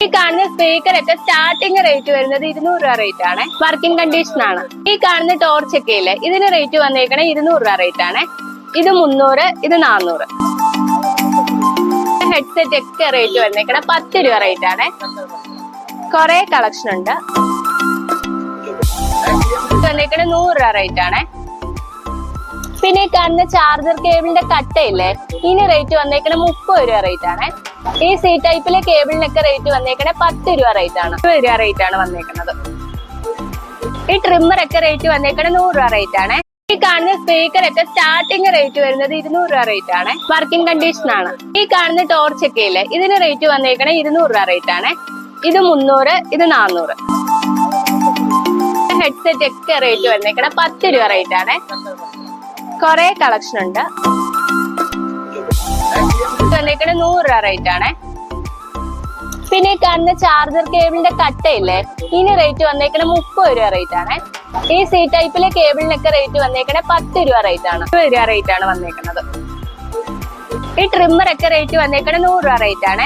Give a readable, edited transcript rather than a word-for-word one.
ഈ കാണുന്ന സ്പീക്കർ ഒക്കെ സ്റ്റാർട്ടിംഗ് റേറ്റ് വരുന്നത് 200 രൂപ റേറ്റ് ആണ്. വർക്കിംഗ് കണ്ടീഷൻ ആണ്. ഈ കാണുന്ന ടോർച്ച് ഒക്കെ ഇല്ലേ, ഇതിന് റേറ്റ് വന്നേക്കണേ 200 രൂപ റേറ്റ് ആണ്. ഇത് 300, ഇത് 400. ഹെഡ്സെറ്റ് ഒക്കെ റേറ്റ് വന്നേക്കണേ 10 രൂപ റേറ്റ് ആണ്. കൊറേ കളക്ഷൻ ഉണ്ട്. വന്നേക്കണേ 100 രൂപ റേറ്റ് ആണ്. പിന്നെ ഈ കാണുന്ന ചാർജർ കേബിളിന്റെ കട്ടയില്ലേ, ഇതിന് റേറ്റ് വന്നേക്കണേ 30 രൂപ റേറ്റ് ആണ്. ഈ സി ടൈപ്പിലെ കേബിളിനൊക്കെ റേറ്റ് വന്നേക്കണേ 10 രൂപ റേറ്റ് ആണ്. 20 രൂപ റേറ്റ് ആണ് വന്നേക്കുന്നത്. ഈ ട്രിമ്മർ ഒക്കെ റേറ്റ് വന്നേക്കണേ 100 രൂപ റേറ്റ് ആണ്. ഈ കാണുന്ന സ്പീക്കർ ഒക്കെ സ്റ്റാർട്ടിംഗ് റേറ്റ് വരുന്നത് 200 രൂപ റേറ്റ് ആണ്. വർക്കിംഗ് കണ്ടീഷൻ ആണ്. ഈ കാണുന്ന ടോർച്ച് ഒക്കെ ഇല്ലേ, ഇതിന് റേറ്റ് വന്നേക്കണേ 200 രൂപ റേറ്റ് ആണ്. ഇത് 300, ഇത് 400. ഹെഡ്സെറ്റ് ഒക്കെ റേറ്റ് വന്നേക്കണേ 10 രൂപ റേറ്റ് ആണ്. കൊറേ കളക്ഷൻ ഉണ്ട്. വന്നേക്കണേ 100 രൂപ റേറ്റ് ആണ്. പിന്നെ ഈ കാണുന്ന ചാർജർ കേബിളിന്റെ കട്ടയില്ലേ, ഇതിന് റേറ്റ് വന്നേക്കണേ 30 രൂപ റേറ്റ് ആണ്. ഈ സി ടൈപ്പിലെ കേബിളിനൊക്കെ റേറ്റ് വന്നേക്കണേ 10 രൂപ റേറ്റ് ആണ്. 20 രൂപ റേറ്റ് ആണ് വന്നേക്കുന്നത്. ഈ ട്രിമ്മർ ഒക്കെ റേറ്റ് വന്നേക്കണേ 100 രൂപ റേറ്റ് ആണ്.